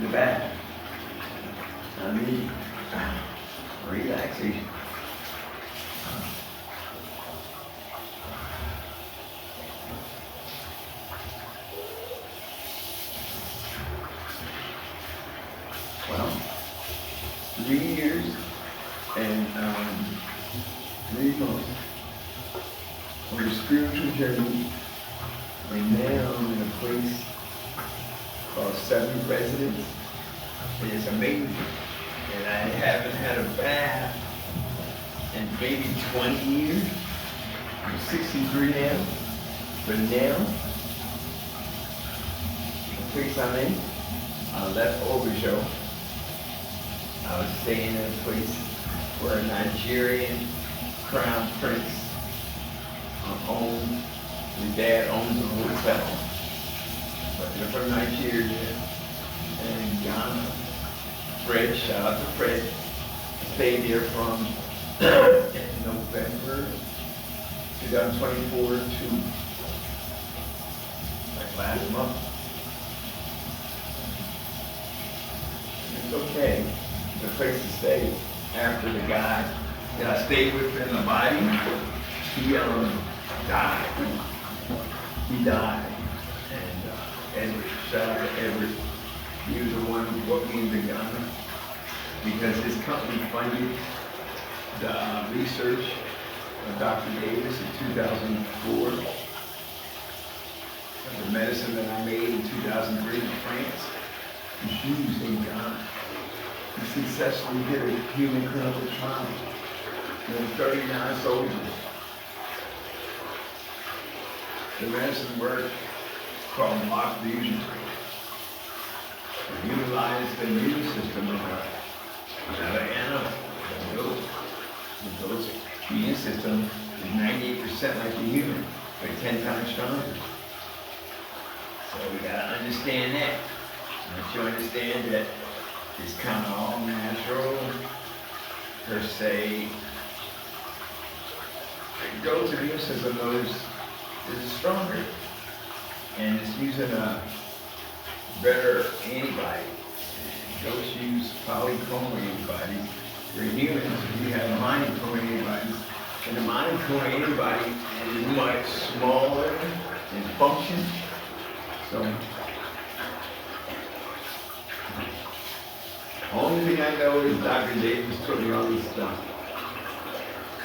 the back. I need relaxation. Well, 3 years and 3 months on a spiritual journey, and now I'm in a place called 7 Residents. It is amazing. And I haven't had a bath in maybe 20 years. I'm 63 now. But now, the place I'm in, I left Oberjo. I was staying in a place where a Nigerian crown prince owned, his dad owns a hotel. But they're from Nigeria and Ghana. Fred, shout out to Fred. Stayed there from November 2024 to like last month. It's okay. It's a place to stay. After the guy that I stayed with in the body, he died. He died. And Edward, shout out to Edward. He was the one who brought me into Ghana because his company funded the research of Dr. Davis in 2004. The medicine that I made in 2003 in France was used in Ghana. He successfully did a human clinical trial on 39 soldiers. The medicine worked called block fusion. Utilize the immune system of another animal. The goat's immune system is 98% like the human, but 10 times stronger. So we gotta understand that. Once you understand that it's kind of all natural, per se, the goat's immune system is stronger, and it's using a better antibody. Goats use polyclonal antibodies. For humans, we have monoclonal antibodies. And the monoclonal antibody is much smaller in function. So, only thing I know is Dr. Davis took me all this stuff.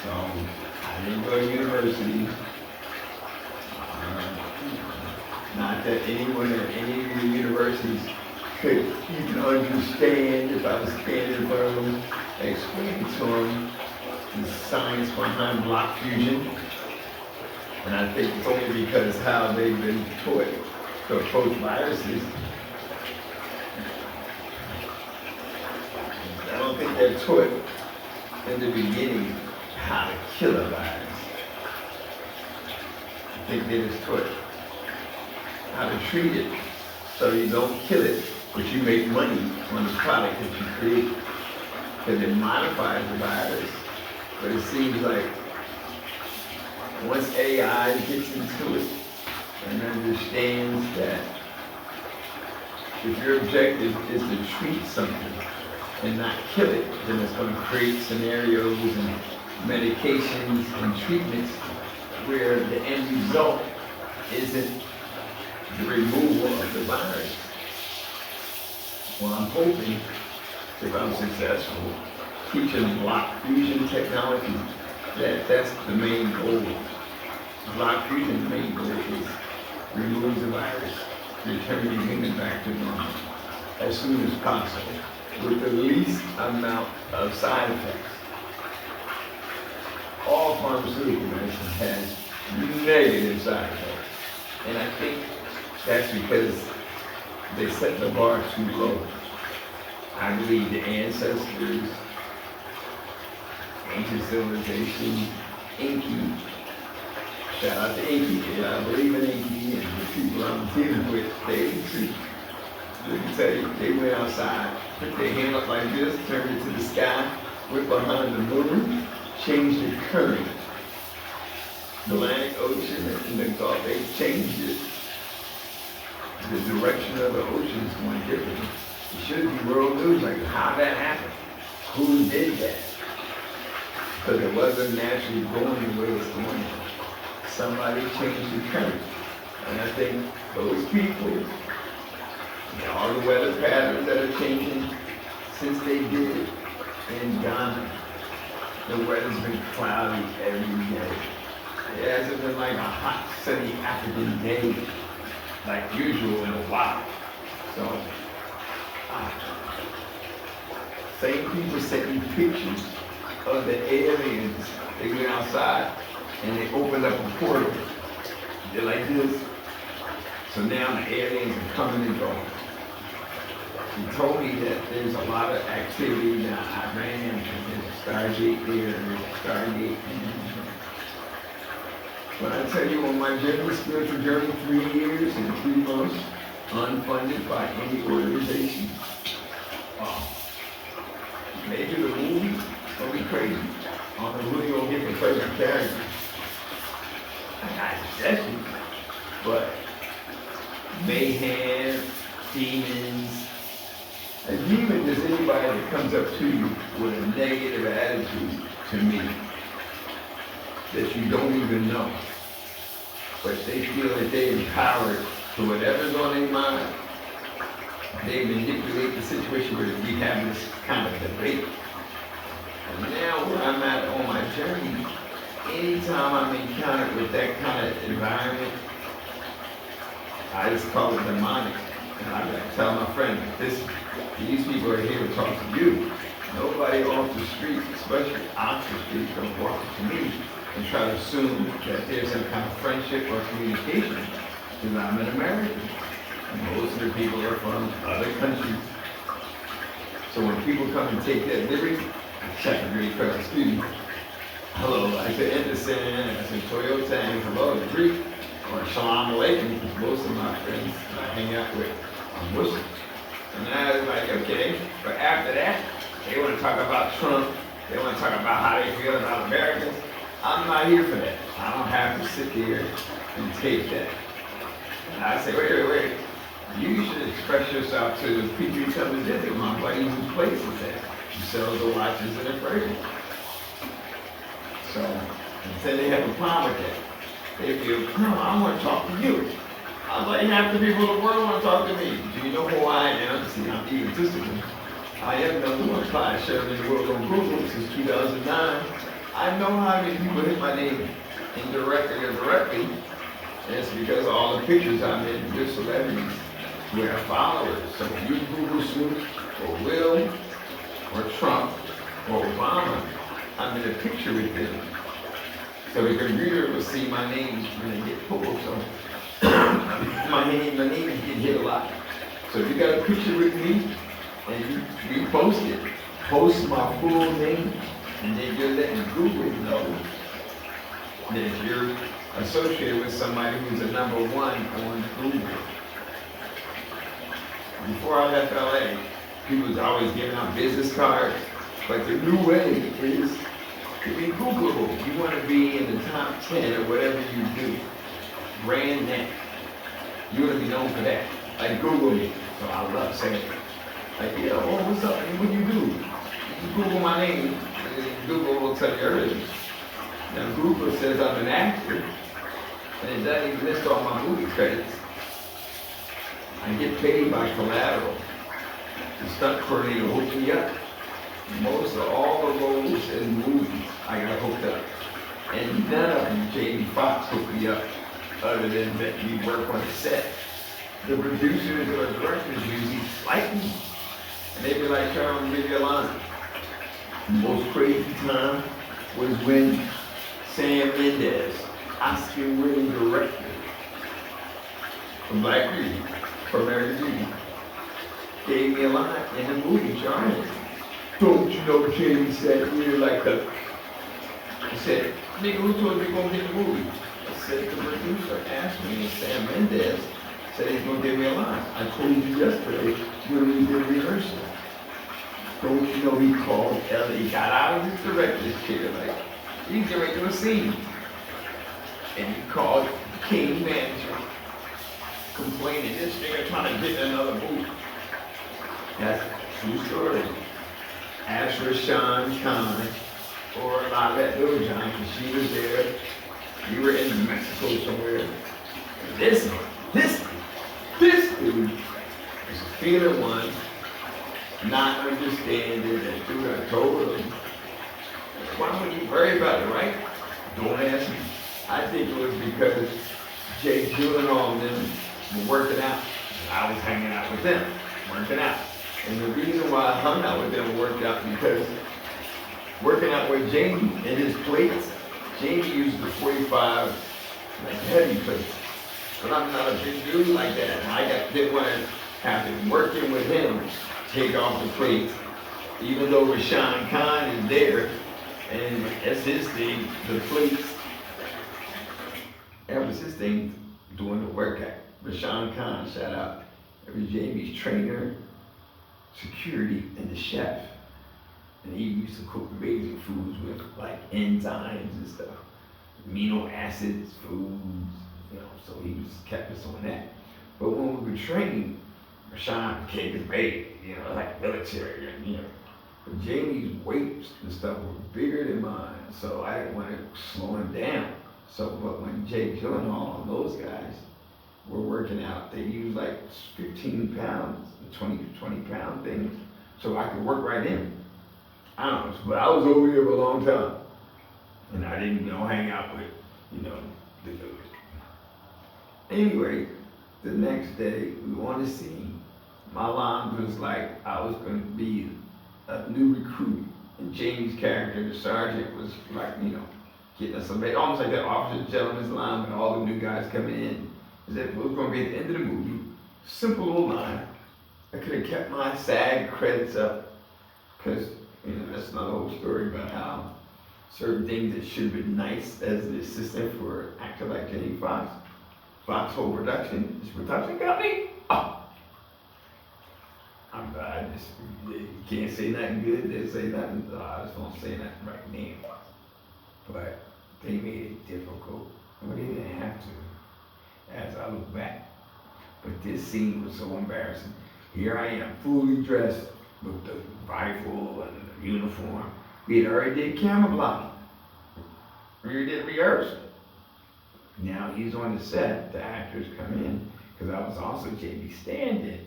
So, I didn't go to university. Not that anyone at any of the universities could even understand if I was standing in front of them, explaining to them the science behind block fusion. And I think it's only because how they've been taught to approach viruses. I don't think they're taught in the beginning how to kill a virus. I think they're just taught how to treat it so you don't kill it, but you make money on the product that you create. Because it modifies the virus. But it seems like once AI gets into it and understands that if your objective is to treat something and not kill it, then it's going to create scenarios and medications and treatments where the end result isn't the removal of the virus. Well, I'm hoping, if I'm successful, teaching block fusion technology, that's the main goal. Block fusion's main goal is remove the virus, return the human back to normal as soon as possible, with the least amount of side effects. All pharmaceutical medicine has negative side effects, and I think that's because they set the bar too low. I believe the ancestors, ancient civilization, Inky, shout out to Inky, yeah, I believe in Inky and the people I'm dealing with, they can tell you, they went outside, put their hand up like this, turned it to the sky, went behind the moon, changed the current. The Atlantic Ocean and the Gulf, they changed it. The direction of the ocean is going differently. It should be world news, like how that happened. Who did that? Because it wasn't naturally going the way it's going. Somebody changed the current. And I think those people, and all the weather patterns that are changing since they did it in Ghana, the weather's been cloudy every day. It hasn't been like a hot, sunny African day like usual in a while. So, same people sent me pictures of the aliens. They went outside and they opened up a portal. They're like this. So now the aliens are coming and going. He told me that there's a lot of activity down Iran, and there's a Stargate there, and there's a Stargate. But I tell you, on my spiritual journey, 3 years and 3 months, unfunded by any organization, maybe the movie will be crazy. I don't know who you're going to get to play my character. I suggest you, but mayhem, demons. A demon is anybody that comes up to you with a negative attitude to me that you don't even know. But they feel that they're empowered to whatever's on their mind. They manipulate the situation where we have this kind of debate. And now where I'm at on my journey, anytime I'm encountered with that kind of environment, I just call it demonic. And I tell my friend, these people are here to talk to you. Nobody off the street, especially Oxford Street, don't walk to me and try to assume that there's some kind of friendship or communication, because I'm an American. And most of the people are from other countries. So when people come and take that liberty, I check it really quick, excuse me. Hello, I said Anderson, I said Toyota, and hello, Greek, or Shalom Aleichem, because most of my friends I hang out with are Muslims. And I was like, okay, but after that, they want to talk about Trump, they want to talk about how they feel about Americans. I'm not here for that. I don't have to sit there and take that. And I say, wait. You should express yourself to the people you come to visit. My buddy whose place is at. He sells the watches and the furniture. So, and say they have a problem with that. They feel, no, I want to talk to you. I was like, half the people in the world want to talk to me. Do you know who I am? See, I'm egotistical. I am number one client Sherman in the world on Google since 2009. I know how many people hit my name indirectly or directly. And it's because of all the pictures I'm in with celebrities who have followers. So when you Google Snoop or Will or Trump or Obama, I'm in a picture with them. So the computer will see my name when they get pulled. So my name is getting hit a lot. So if you got a picture with me and you repost it, post my full name, and then you're letting Google know that you're associated with somebody who's a number one on Google. Before I left LA, people was always giving out business cards, but the new way is to be Googleable. You want to be in the top 10 or whatever you do. Brand name. You want to be known for that. Like Google me. So I love saying it. Like, yeah, oh, what's up? What do you do? You Google my name, and Google will tell you everything. Now Google says I'm an actor, and it doesn't even list all my movie credits. I get paid by collateral. The stunt coordinator hooked me up. Most of all the roles in movies, I got hooked up. And none of them, Jamie Foxx hooked me up, other than let me work on the set. The producers or directors usually like me. And they be like, Charles, I'm gonna give you a line. The most crazy time was when Sam Mendes, Oscar-winning director from Black Beauty, for American Beauty, gave me a line in the movie, Charlie. Don't you know Jamie said here like that? He said, nigga, who told you you're gonna get the movie? I said, the producer asked me, and Sam Mendes said he's gonna give me a line. I told you yesterday when we did rehearsal. Don't you know he called Ellie, he got out of his director's chair, like, he's getting ready to do a scene. And he called the King manager, complaining, this nigga trying to get another movie. That's a true story. Ask for Sean Khan or Lavette Little John, because she was there. We were in Mexico somewhere. And this dude was feeling one, not understanding that dude. I told him, why don't you worry about it, right? Don't ask me. I think it was because Jay Gyllenhaal and them were working out. And I was hanging out with them, working out. And the reason why I hung out with them and worked out because working out with Jamie and his plates, Jamie used the 45 like heavy plates. But I'm not a big dude like that. And I didn't want to have to working with him take off the plates. Even though Rashawn Khan is there, and that's his thing, the plates. That was his thing, doing the workout. Rashawn Khan, shout out. It was Jamie's trainer, security, and the chef. And he used to cook amazing foods with like enzymes and stuff, amino acids, foods, so he was kept us on that. But when we were training, Rashawn became his baby, like military, But Jamie's weights and stuff were bigger than mine, so I didn't want to slow him down. So, but when Jay Gyllenhaal and those guys were working out, they used like 15 pounds, 20 pound things, so I could work right in. I don't know, but I was over here for a long time, and I didn't, hang out with, the dude. Anyway, the next day we were on the scene. My line was like I was going to be a new recruit, and Jamie's character, the sergeant, was like, getting us almost like that officer gentleman's line when all the new guys coming in. Is that it was going to be at the end of the movie. Simple little line. I could have kept my SAG credits up, because that's another whole story about how certain things that should have been nice as the assistant for an actor like Jamie Foxx. Foxhole Production, his production company. Oh. I just you can't say nothing good. They say nothing. I just don't say nothing right now. But they made it difficult. Well, they didn't have to, as I look back. But this scene was so embarrassing. Here I am, fully dressed with the rifle and the uniform. We had already did camera blocking. We already did rehearsal. Now he's on the set, the actors come in, because I was also Jamie stand-in.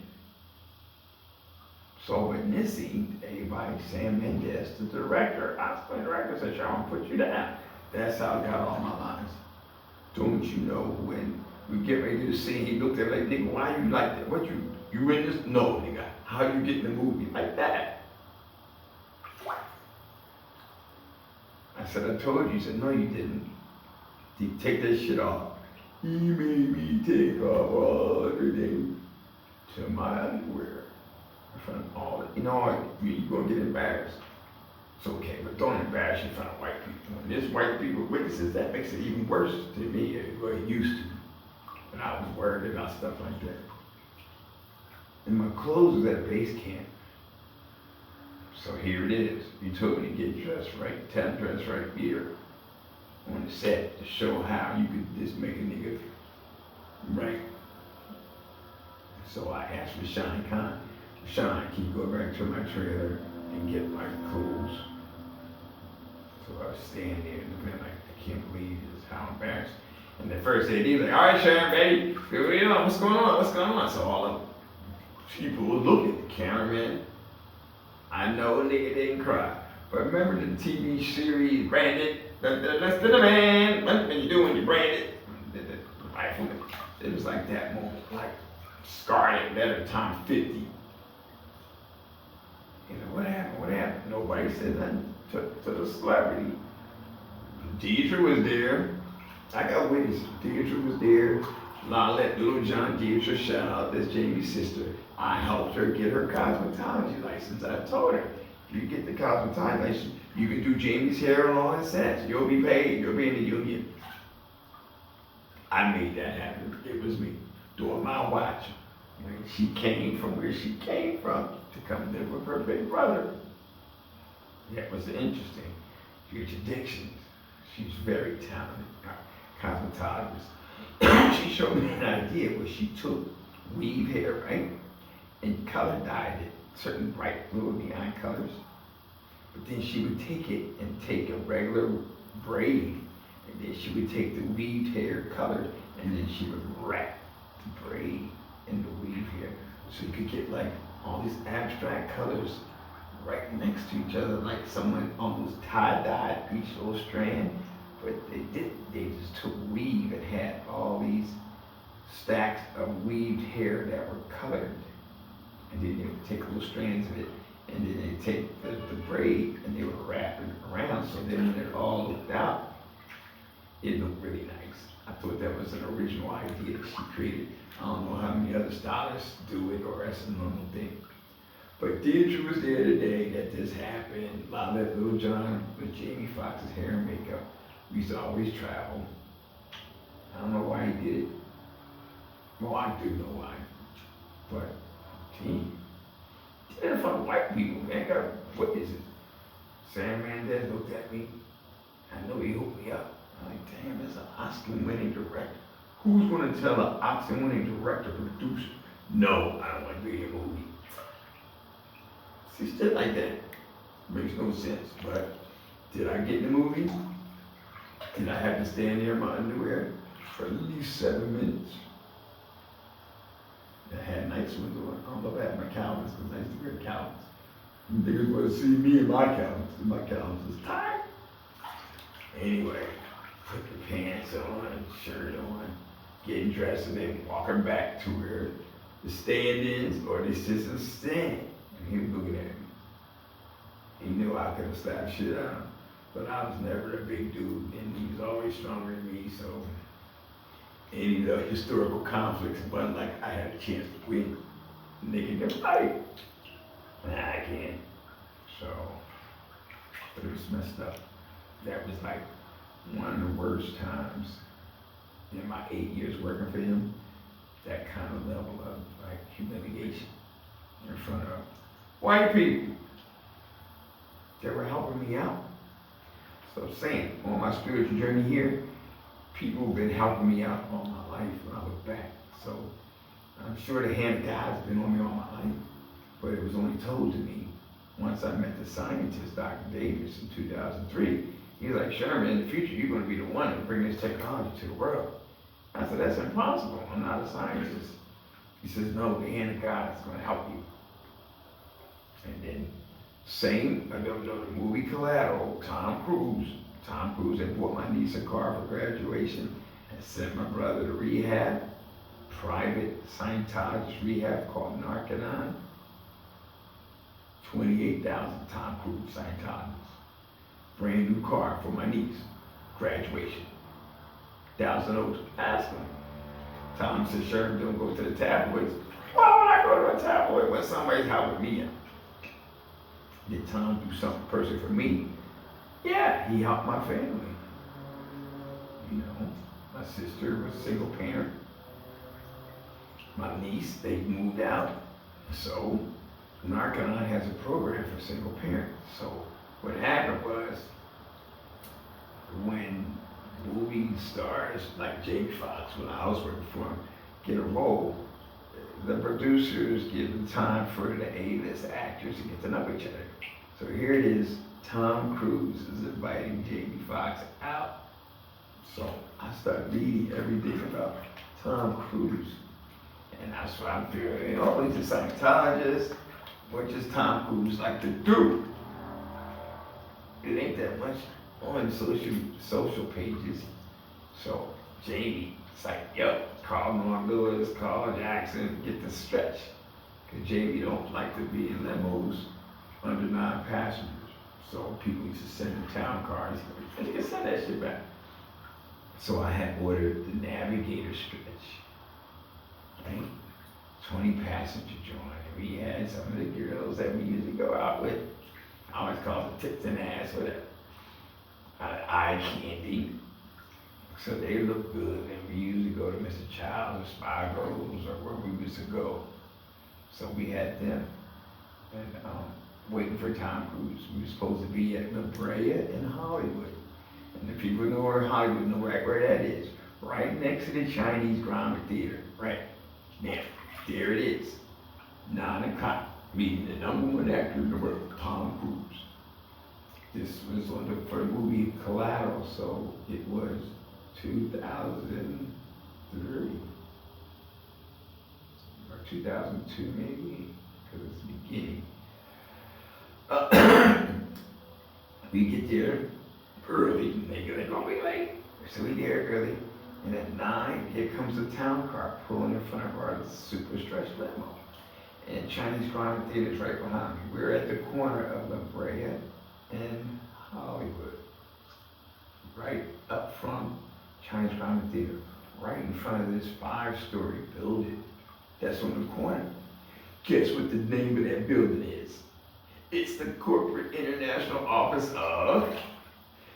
So in this scene, everybody, Sam Mendes, the director, I was the director, said, Sean, put you down. That's how I got all my lines. Don't you know, when we get ready to do the scene, he looked at me like, nigga, why you like that? What you in this? No, nigga. How you get in the movie like that? I said, I told you. He said, no, you didn't. You take that shit off. He made me take off all everything to my underwear. In front of all, you're gonna get embarrassed. It's okay, but don't embarrass you in front of white people. When there's white people witnesses, that makes it even worse to me, what it used to. When I was worried about stuff like that. And my clothes was at base camp. So here it is. You told me to get dressed right, time dress right here on the set to show how you could just make a nigga right. So I asked Rashawn Khan, Rashawn, can you go back to my trailer and get my clothes? So I was standing there looking like, I can't believe this, how embarrassed. And the first day, he was like, all right, Sharon, baby, what's going on? What's going on? So all the people were looking, the cameraman. I know a nigga didn't cry. But remember the TV series, Branded, that's the man, what you do when you branded? The rifleman. It was like that moment, like Scarlet Letter times 50. What happened? Nobody said nothing to the celebrity. Deidre was there. I got witnesses. Deidre was there. Lalette, Little John, Deidre, shout out, that's Jamie's sister. I helped her get her cosmetology license. I told her, if you get the cosmetology license, you can do Jamie's hair and all his sets. You'll be paid. You'll be in the union. I made that happen. It was me doing my watch. She came from where she came from to come live with her big brother. That was interesting. Your predictions. She's very talented cosmetologist. She showed me an idea where she took weave hair, right, and color dyed it certain bright little neon colors. But then she would take it and take a regular braid, and then she would take the weaved hair color, and then she would wrap the braid in the weave hair. So you could get like all these abstract colors right next to each other, like someone almost tie-dyed each little strand. But they just took weave and had all these stacks of weaved hair that were colored. And then they would take little strands of it, and then they take the braid and they would wrap it around. So then when it all looked out, it looked really nice. I thought that was an original idea that she created. I don't know how many other stylists do it, or that's a normal thing. But Deirdre was there today that this happened. A lot of that Little John with Jamie Foxx's hair and makeup. We used to always travel. I don't know why he did it. Well, I do know why. But, gee, did it for white people, man. What is it? Sam Mendes looked at me. I know he hooked me up. I'm like, damn, that's an Oscar-winning director. Who's going to tell an Oscar-winning director, producer, no, I don't want to be in a movie? See, shit like that makes no sense. But did I get in the movie? Did I have to stand there in my underwear for at least 7 minutes? I had night swings on. I don't know if I had my Calvins, because I used to wear Calvins. Niggas want to see me in my Calvins, because my Calvins was tight. Anyway, put the pants on, shirt on, getting dressed, and then walking back to where the stand-ins or the assistants stand. And he was looking at me. He knew I could have slapped shit out of him, but I was never a big dude, and he was always stronger than me, so any historical conflicts wasn't like I had a chance to win. Nigga can fight. Nah, I can't. So, but it was messed up. That was like one of the worst times in my 8 years working for him. That kind of level of like humiliation in front of white people that were helping me out. So I'm saying, on my spiritual journey here, people have been helping me out all my life when I look back. So I'm sure the hand of God has been on me all my life, but it was only told to me once I met the scientist, Dr. Davis, in 2003. He was like, Sherman, in the future, you're going to be the one to bring this technology to the world. I said, that's impossible. I'm not a scientist. He says, no, the hand of God is going to help you. And then, the movie Collateral, Tom Cruise had bought my niece a car for graduation and sent my brother to rehab, private Scientologist rehab called Narcanon. 28,000 Tom Cruise Scientologists. Brand new car for my niece, graduation. Thousand Oaks, ask him. Tom said, Sherman, don't go to the tabloids. Why would I go to a tabloid when somebody's helping me out? Did Tom do something personal for me? Yeah, he helped my family. You know, my sister was a single parent. My niece, they moved out. So, Narcanon has a program for single parents. So, what happened was, when movie stars like Jamie Foxx, when I was working for him, get a role, the producers give the time for the A-list actors to get to know each other. So here it is, Tom Cruise is inviting Jamie Foxx out. So I started reading everything about Tom Cruise. And that's what I'm figuring, oh, he's a Scientologist. What does Tom Cruise like to do? It ain't that much on social pages. So Jamie's like, yo, call Norm Lewis, call Jackson, get the stretch. Because Jamie don't like to be in limos under 9 passengers. So people used to send him town cars. And he could send that shit back. So I had ordered the Navigator stretch. Right? 20 passenger joint. We had some of the girls that we usually go out with. I always call it tits and ass, whatever. Eye candy. So they look good, and we usually go to Mr. Childs or Spagos or where we used to go. So we had them, and waiting for Tom Cruise. We were supposed to be at La Brea in Hollywood. And the people know where Hollywood, know right where that is. Right next to the Chinese Grand Theater. Right. Now, there it is. 9 o'clock. meeting the #1 actor in the world, Tom Cruise. This was for the movie Collateral, so it was 2003 or 2002 maybe, because it's the beginning. We get there early, they go, they're gonna be late. So we there early, and at 9, here comes a town car pulling in front of our super stretch limo. And Chinese Drama Theater is right behind me. We're at the corner of La Brea and Hollywood, right up from Chinese Drama Theater, right in front of this 5-story building that's on the corner. Guess what the name of that building is? It's the Corporate International Office of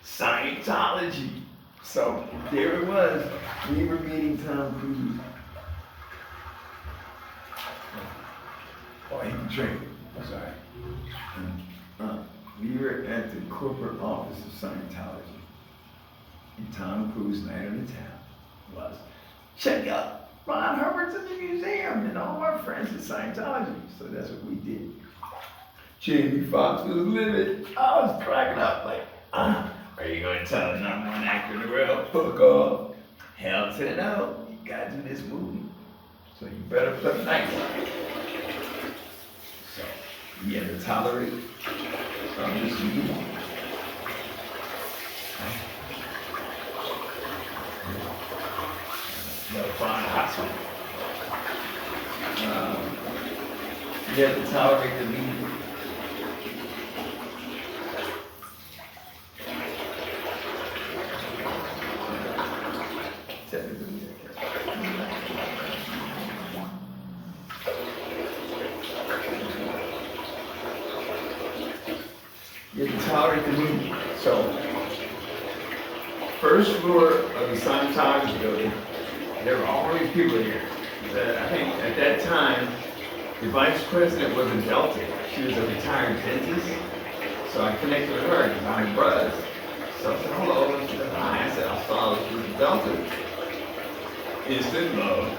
Scientology. So there it was. We were meeting Tom Cruise. Oh, he can drink. I'm sorry. We were at the corporate office of Scientology. And Tom Cruise, night on the town, was, check out Ron Hubbard's in the museum and all our friends at Scientology. So that's what we did. Jamie Foxx was livid. I was cracking up like, are you going to tell the #1 actor in the world, fuck off? Hell to no, you got to do this movie. So you better play nice. So you had to tolerate this movie. Another fine hospital. You have to tolerate the media. You have to tolerate the movie. So, first floor of the Scientology building, there were all these people here. I think at that time, the vice president was a Delta. She was a retired dentist. So I connected with her because I'm brothers. So I said, hello. And she said, hi. I said, I saw she was a Delta. Instant love.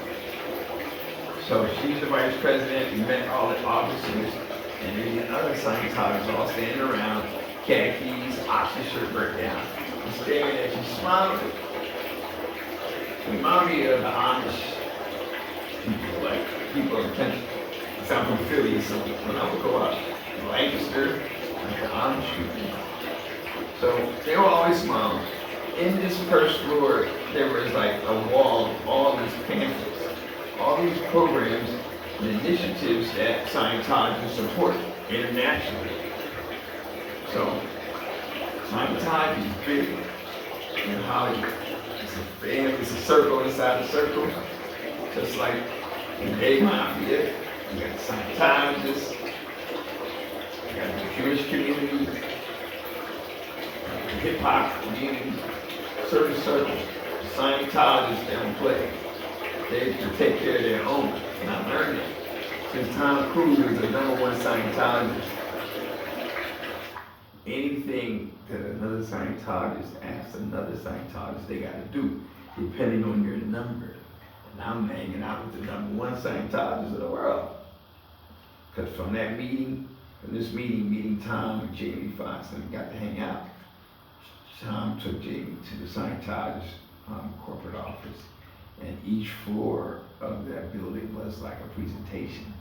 So she's the vice president. We met all the officers. And then the other Scientologists all standing around, khakis, oxy shirt burnt down, and staring at you, smiling. Remind me of the Amish people, like people in the country. So I'm from Philly, so when I would go out in Lancaster, like the Amish people. So they were always smiling. In this first floor, there was like a wall of all these pamphlets, all these programs and initiatives that Scientology support internationally. So Scientology is big in Hollywood. It's a circle inside a circle, just like in the gay mafia. You got the Scientologists, you got the Jewish community, the hip hop community, certain circles. The Scientologists don't play. They take care of their own. And I learned it. Since Tom Cruise is the #1 Scientologist, anything that another Scientologist asks another Scientologist they got to do, depending on your number. And I'm hanging out with the #1 Scientologist in the world. Because from this meeting Tom and Jamie Foxx, and we got to hang out. Tom took Jamie to the Scientologist corporate office. And each floor of that building was like a presentation.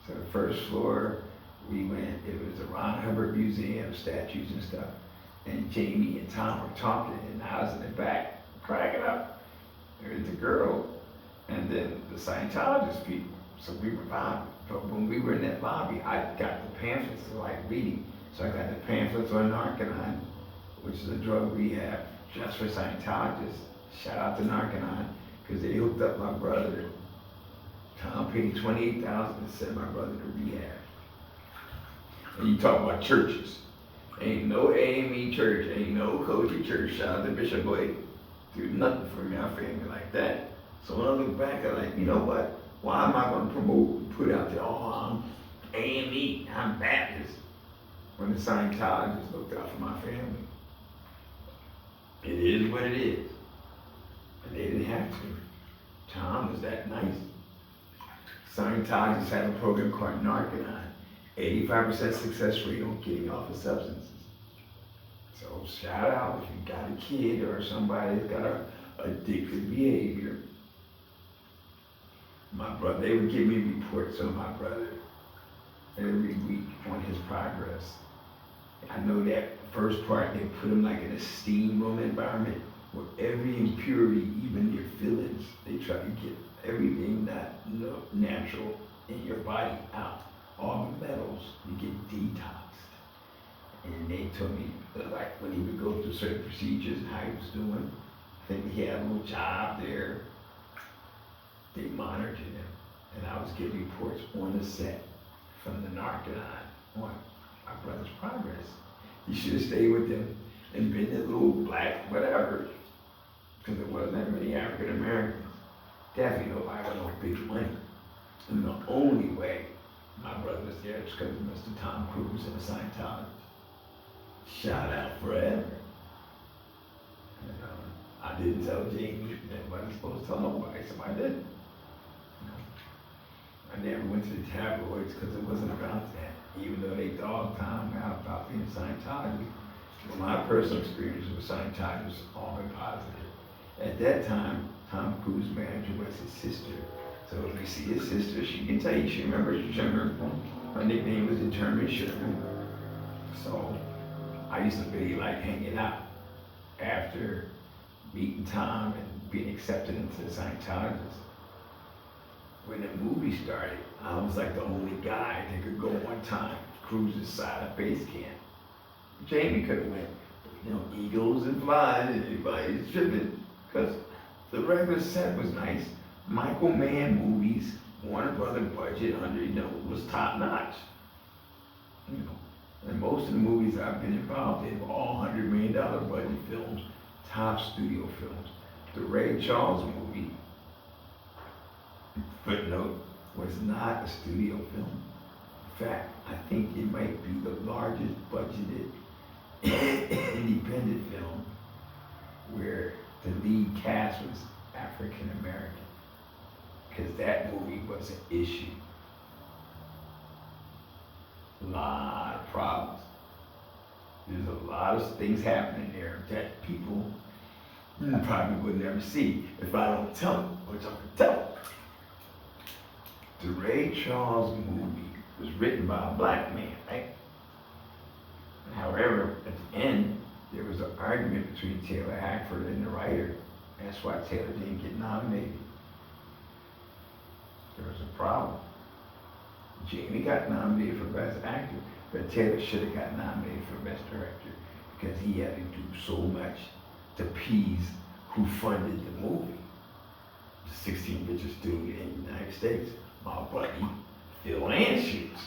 So the first floor, we went, it was the Ron Hubbard Museum, statues and stuff. And Jamie and Tom were talking, and I was in the back, cracking up. There was the girl, and then the Scientologist people. So we were vibing. But when we were in that lobby, I got the pamphlets to like reading. So I got the pamphlets on Narconon, which is a drug rehab just for Scientologists. Shout out to Narconon, because they hooked up my brother. Tom paid $28,000 to send my brother to rehab. And you talk about churches. Ain't no AME church, ain't no Koji church. Shout out to Bishop Blake. Do nothing for me, our family like that. So when I look back, I'm like, you know what? Why am I going to promote and put out there, oh, I'm AME, I'm Baptist, when the Scientologists looked out for my family? It is what it is. And they didn't have to. Tom was that nice. Scientologists have a program called Narconon. 85% success rate on getting off of substances. So shout out if you got a kid or somebody that's got a addictive behavior. My brother, they would give me reports on my brother every week on his progress. I know that first part, they put him like in a steam room environment where every impurity, even your feelings, they try to get everything not natural in your body out. All the metals, you get detoxed. And they told me that like when he would go through certain procedures and how he was doing, I think he had a little job there. They monitored him. And I was getting reports on the set from the Narconon on my brother's progress. He should have stayed with them and been a little black, whatever. Because there wasn't that many African Americans. Definitely nobody with no big money. And the only way my brother was there is because of Mr. Tom Cruise and the Scientologist. Shout out forever. And, I didn't tell Jamie that I wasn't supposed to tell nobody, so I didn't. I never went to the tabloids because it wasn't about that, even though they dog Tom out about being Scientologist. Well, my personal experience with Scientology was all been positive. At that time, Tom Cruise's manager was his sister. So if you see his sister, she can tell you, she remembers Sherman. Her nickname was Determine Sherman. So I used to really like hanging out after meeting Tom and being accepted into the Scientologists. When the movie started, I was like the only guy that could go one time, Cruise's side of base camp. Jamie could have went, eagles and flies, and everybody's tripping, because the regular set was nice. Michael Mann movies, Warner Brother budget was top notch. And most of the movies I've been involved in were all $100 million budget films, top studio films. The Ray Charles movie, footnote, was not a studio film. In fact, I think it might be the largest budgeted independent film where the lead cast was African American, because that movie was an issue. A lot of problems. There's a lot of things happening there that people probably would never see if I don't tell them, which I'm gonna tell them. The Ray Charles movie was written by a black man, right? However, at the end, there was an argument between Taylor Hackford and the writer. That's why Taylor didn't get nominated. There was a problem. Jamie got nominated for Best Actor, but Taylor should have got nominated for Best Director because he had to do so much to appease who funded the movie. The 16th richest dude in the United States, my buddy Phil Anschutz,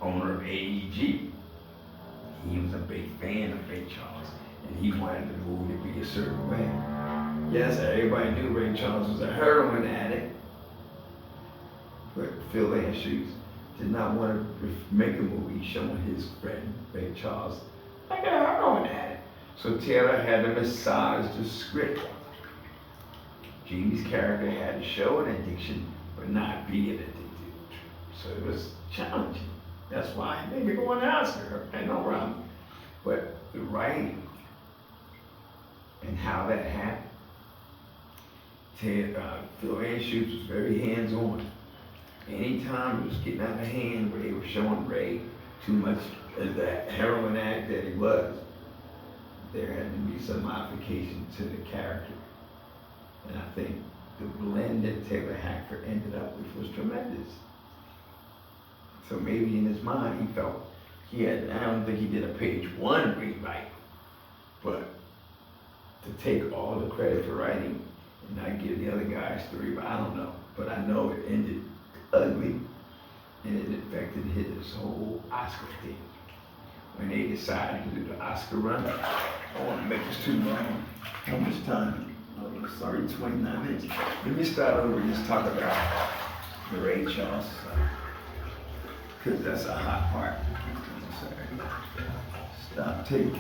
owner of AEG. He was a big fan of Ray Charles, and he wanted the movie to be a certain way. Yes, everybody knew Ray Charles was a heroin addict, but Phil Anschutz did not want to make a movie showing his friend Ray Charles like a heroin addict. So Taylor had to massage the script. Jamie's character had to show an addiction, but not be an addicted. So it was challenging. That's why they could go on an Oscar, okay, no problem. But the writing and how that happened, Phil Anschutz was very hands-on. Anytime it was getting out of hand where they were showing Ray too much of that heroin addict that he was, there had to be some modification to the character. And I think the blend that Taylor Hackford ended up with was tremendous. So maybe in his mind he felt I don't think he did a page one rewrite, but to take all the credit for writing and not give the other guys the rewrite, I don't know. But I know it ended ugly, and it affected his whole Oscar thing. When they decided to do the Oscar run, I want to make this too long. How much time? Oh, sorry, 29 minutes. Let me start over and just talk about the Ray Charles stuff, because that's a hot part. Stop taking.